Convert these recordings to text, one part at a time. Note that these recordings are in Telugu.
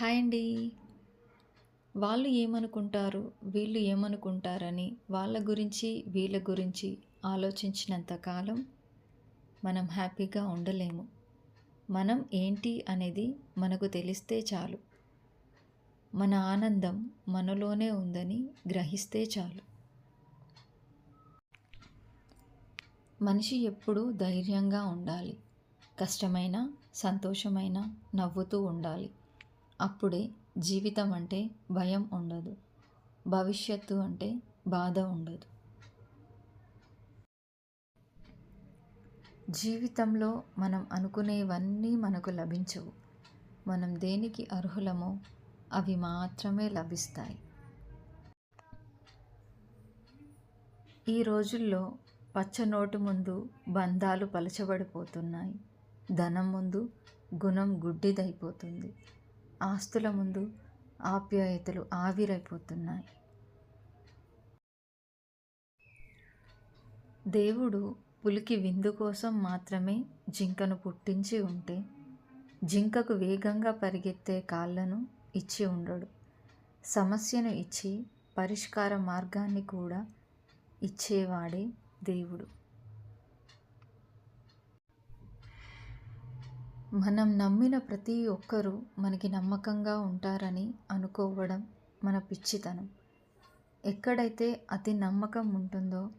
హాయ్ అండి. వాళ్ళు ఏమనుకుంటారు, వీళ్ళు ఏమనుకుంటారని వాళ్ళ గురించి, వీళ్ళ గురించి ఆలోచించినంత కాలం మనం హ్యాపీగా ఉండలేము. మనం ఏంటి అనేది మనకు తెలిస్తే చాలు. మన ఆనందం మనలోనే ఉందని గ్రహిస్తే చాలు. మనిషి ఎప్పుడూ ధైర్యంగా ఉండాలి. కష్టమైన, సంతోషమైన నవ్వుతూ ఉండాలి. అప్పుడే జీవితం అంటే భయం ఉండదు. భవిష్యత్తు అంటే బాధ ఉండదు. జీవితంలో మనం అనుకునేవన్నీ మనకు లభించవు. మనం దేనికి అర్హులమో అవి మాత్రమే లభిస్తాయి. ఈ రోజుల్లో పచ్చనోటు ముందు బంధాలు పలచబడిపోతున్నాయి. ధనం ముందు గుణం గుడ్డిదైపోతుంది. ఆస్తుల ముందు ఆప్యాయతలు ఆవిరైపోతున్నాయి. దేవుడు పులికి విందు కోసం మాత్రమే జింకను పుట్టించి ఉంటే, జింకకు వేగంగా పరిగెత్తే కాళ్ళను ఇచ్చి ఉండడు. సమస్యను ఇచ్చి పరిష్కార మార్గాన్ని కూడా ఇచ్చేవాడే దేవుడు. మనం నమ్మిన ప్రతి ఒక్కరూ మనకి నమ్మకంగా ఉంటారని అనుకోవడం మన పిచ్చితనం. ఎక్కడైతే అతి నమ్మకం ఉంటుందో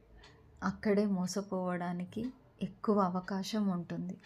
అక్కడే మోసపోవడానికి ఎక్కువ అవకాశం ఉంటుంది.